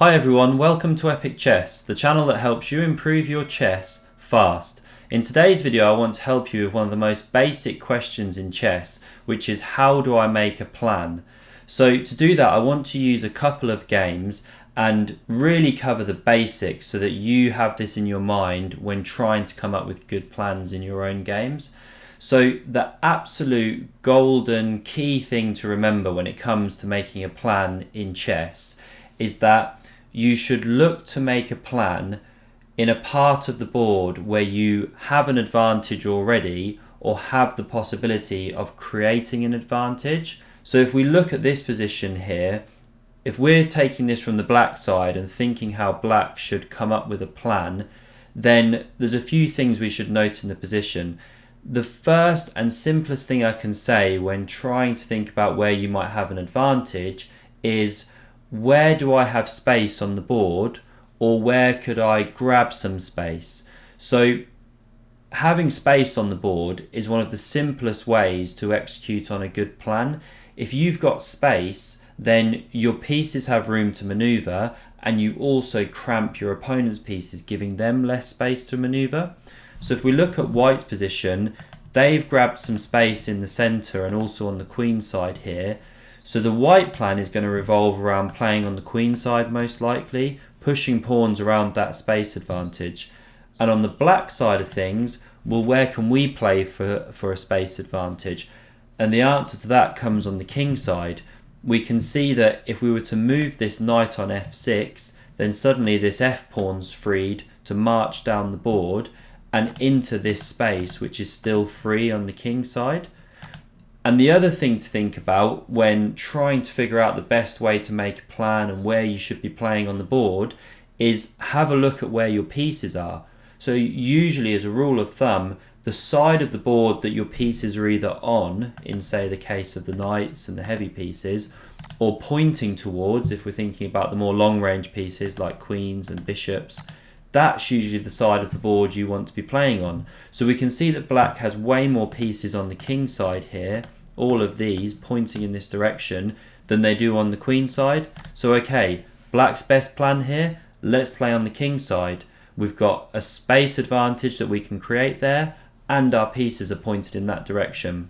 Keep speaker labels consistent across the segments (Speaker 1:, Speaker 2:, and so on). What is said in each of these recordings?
Speaker 1: Hi everyone, welcome to Epic Chess, the channel that helps you improve your chess fast. In today's video I want to help you with one of the most basic questions in chess, which is how do I make a plan? So to do that I want to use a couple of games and really cover the basics so that you have this in your mind when trying to come up with good plans in your own games. So the absolute golden key thing to remember when it comes to making a plan in chess is that you should look to make a plan in a part of the board where you have an advantage already or have the possibility of creating an advantage. So if we look at this position here, if we're taking this from the black side and thinking how black should come up with a plan, then there's a few things we should note in the position. The first and simplest thing I can say when trying to think about where you might have an advantage is, where do I have space on the board, or where could I grab some space? So having space on the board is one of the simplest ways to execute on a good plan. If you've got space, then your pieces have room to maneuver, and you also cramp your opponent's pieces, giving them less space to maneuver. So if we look at white's position, they've grabbed some space in the center and also on the queen side here. So the white plan is going to revolve around playing on the queen side most likely, pushing pawns around that space advantage. And on the black side of things, well, where can we play for a space advantage? And the answer to that comes on the king side. We can see that if we were to move this knight on f6, then suddenly this f pawn's freed to march down the board and into this space, which is still free on the king side. And the other thing to think about when trying to figure out the best way to make a plan and where you should be playing on the board is have a look at where your pieces are. So usually, as a rule of thumb, the side of the board that your pieces are either on, in say the case of the knights and the heavy pieces, or pointing towards, if we're thinking about the more long range pieces like queens and bishops, that's usually the side of the board you want to be playing on. So we can see that black has way more pieces on the king side here, all of these pointing in this direction, than they do on the queen side. So okay, black's best plan here, let's play on the king side. We've got a space advantage that we can create there, and our pieces are pointed in that direction.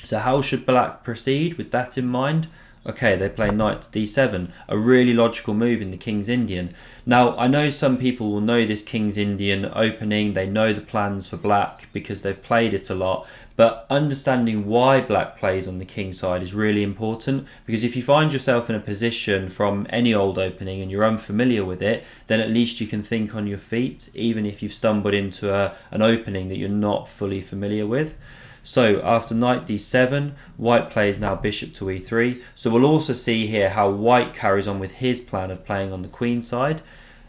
Speaker 1: So how should black proceed with that in mind? Okay, they play knight to d7, a really logical move in the King's Indian. Now, I know some people will know this King's Indian opening, they know the plans for black because they've played it a lot, but understanding why black plays on the king side is really important, because if you find yourself in a position from any old opening and you're unfamiliar with it, then at least you can think on your feet, even if you've stumbled into an opening that you're not fully familiar with. So after knight d7, white plays now bishop to e3. So we'll also see here how white carries on with his plan of playing on the queen side.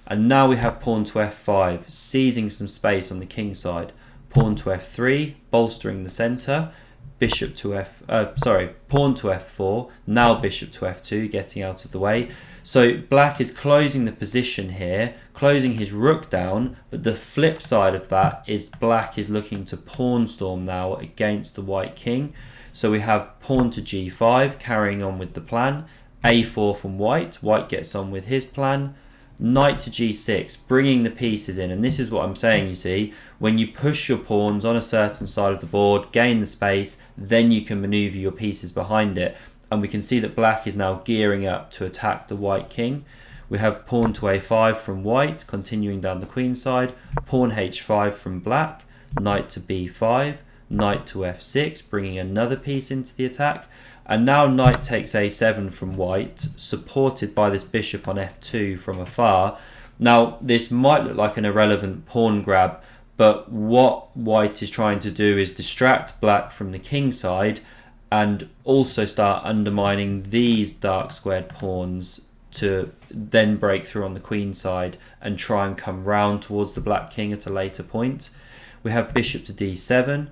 Speaker 1: And now we have pawn to f5, seizing some space on the king side. Pawn to f3, bolstering the center. Pawn to f4, now bishop to f2, getting out of the way. So black is closing the position here, closing his rook down, but the flip side of that is black is looking to pawn storm now against the white king. So we have pawn to g5, carrying on with the plan, a4 from white, white gets on with his plan, knight to g6, bringing the pieces in. And this is what I'm saying, you see, when you push your pawns on a certain side of the board, gain the space, then you can maneuver your pieces behind it. And we can see that black is now gearing up to attack the white king. We have pawn to a5 from white, continuing down the queen side, pawn h5 from black, knight to b5, knight to f6, bringing another piece into the attack. And now knight takes a7 from white, supported by this bishop on f2 from afar. Now, this might look like an irrelevant pawn grab, but what white is trying to do is distract black from the king side and also start undermining these dark squared pawns to then break through on the queen side and try and come round towards the black king at a later point. We have bishop to d7,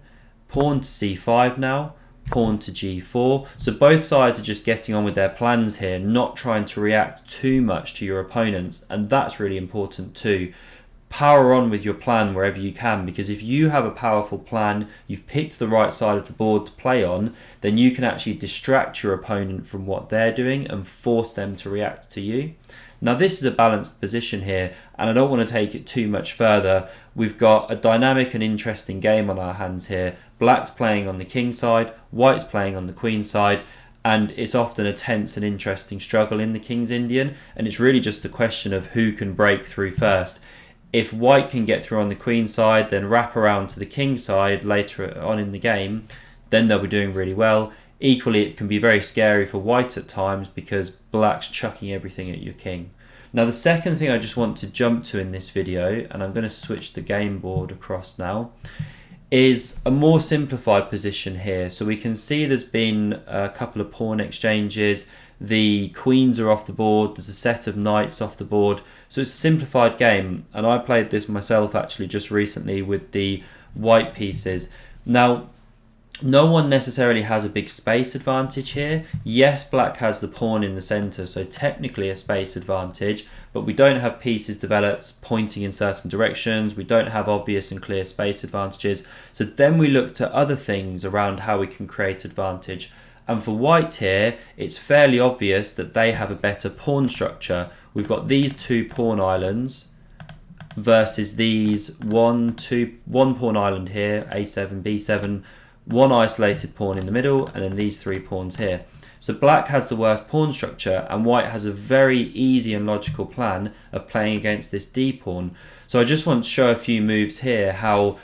Speaker 1: pawn to c5 now, pawn to g4. So both sides are just getting on with their plans here, not trying to react too much to your opponents, and that's really important too. Power on with your plan wherever you can, because if you have a powerful plan, you've picked the right side of the board to play on, then you can actually distract your opponent from what they're doing and force them to react to you. Now this is a balanced position here, and I don't want to take it too much further. We've got a dynamic and interesting game on our hands here. Black's playing on the king side, white's playing on the queen side, and it's often a tense and interesting struggle in the King's Indian, and it's really just a question of who can break through first. If white can get through on the queen side, then wrap around to the king side later on in the game, then they'll be doing really well. Equally, it can be very scary for white at times because black's chucking everything at your king. Now the second thing I just want to jump to in this video, and I'm going to switch the game board across now, is a more simplified position here. So we can see there's been a couple of pawn exchanges, the queens are off the board, there's a set of knights off the board, so it's a simplified game, and I played this myself actually just recently with the white pieces. Now no one necessarily has a big space advantage here. Yes, black has the pawn in the center, so technically a space advantage, but we don't have pieces developed pointing in certain directions. We don't have obvious and clear space advantages. So then we look to other things around how we can create advantage. And for white here, it's fairly obvious that they have a better pawn structure. We've got these two pawn islands versus these one pawn island here, a7, b7, one isolated pawn in the middle, and then these three pawns here. So black has the worst pawn structure, and white has a very easy and logical plan of playing against this d pawn. So I just want to show a few moves here, how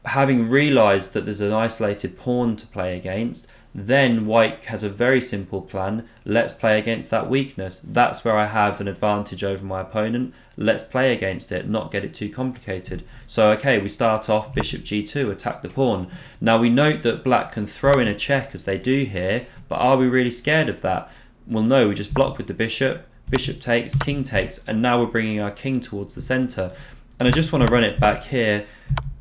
Speaker 1: having realized that there's an isolated pawn to play against, then white has a very simple plan. Let's play against that weakness. That's where I have an advantage over my opponent. Let's play against it, not get it too complicated. So okay, we start off bishop g2, attack the pawn. Now we note that black can throw in a check as they do here, but are we really scared of that? Well no, we just block with the bishop, bishop takes, king takes, and now we're bringing our king towards the center. And I just want to run it back here.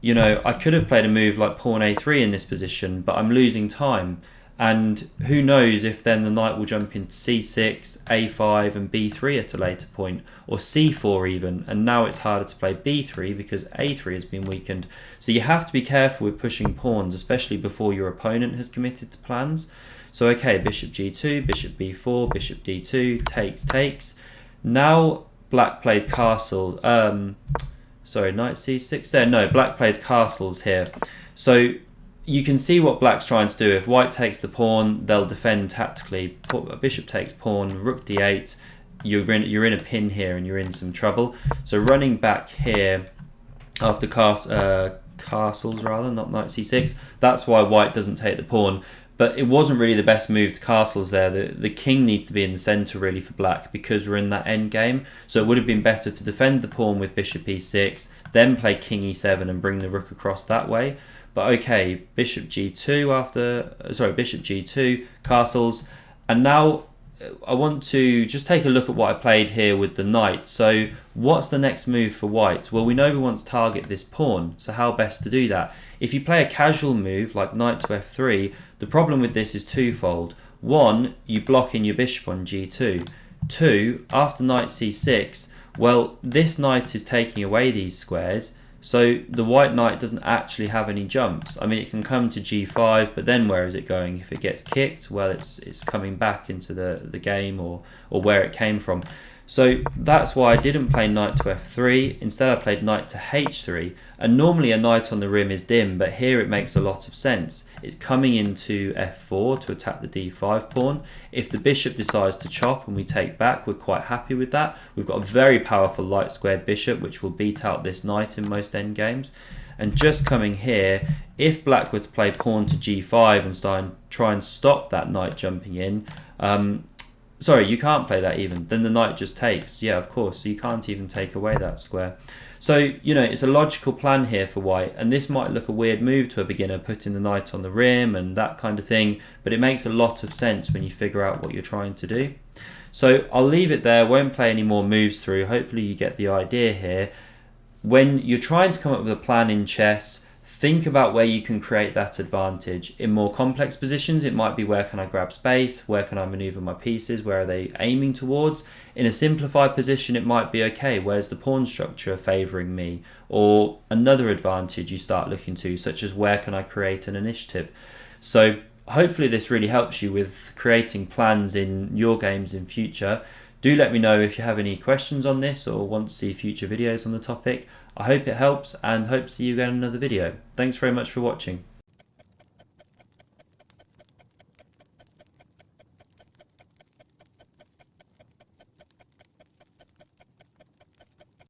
Speaker 1: You know, I could have played a move like pawn a3 in this position, but I'm losing time. And who knows if then the knight will jump into c6, a5 and b3 at a later point, or c4 even, and now it's harder to play b3 because a3 has been weakened. So you have to be careful with pushing pawns, especially before your opponent has committed to plans. So okay, bishop g2, bishop b4, bishop d2, takes. Now black plays castle, sorry, knight c6 there, no, black plays castles here. So you can see what black's trying to do. If white takes the pawn, they'll defend tactically. Bishop takes pawn, rook d8. You're in a pin here and you're in some trouble. So running back here after castles rather, not knight c6. That's why white doesn't take the pawn. But it wasn't really the best move to castles there. The king needs to be in the center really for black because we're in that end game. So it would have been better to defend the pawn with bishop e6, then play king e7 and bring the rook across that way. But okay, bishop g2 bishop g2, castles, and now I want to just take a look at what I played here with the knight. So what's the next move for white? Well, we know we want to target this pawn, so how best to do that? If you play a casual move like knight to f3, the problem with this is twofold. One, you block in your bishop on g2. Two, after knight c6, well, this knight is taking away these squares, so the white knight doesn't actually have any jumps. I mean, it can come to g5, but then where is it going? If it gets kicked, well, it's coming back into the game or where it came from. So that's why I didn't play knight to f3. Instead, I played knight to h3. And normally a knight on the rim is dim, but here it makes a lot of sense. It's coming into f4 to attack the d5 pawn. If the bishop decides to chop and we take back, we're quite happy with that. We've got a very powerful light squared bishop, which will beat out this knight in most endgames. And just coming here, if black were to play pawn to g5 and try and stop that knight jumping in, sorry, you can't play that even. Then the knight just takes. Yeah, of course. So you can't even take away that square. So, you know, it's a logical plan here for white. And this might look a weird move to a beginner, putting the knight on the rim and that kind of thing. But it makes a lot of sense when you figure out what you're trying to do. So I'll leave it there. Won't play any more moves through. Hopefully you get the idea here. When you're trying to come up with a plan in chess, think about where you can create that advantage. In more complex positions, it might be where can I grab space, where can I maneuver my pieces, where are they aiming towards. In a simplified position, it might be, okay, where's the pawn structure favouring me? Or another advantage you start looking to, such as where can I create an initiative? So hopefully this really helps you with creating plans in your games in future. Do let me know if you have any questions on this or want to see future videos on the topic. I hope it helps and hope to see you again in another video. Thanks very much for watching.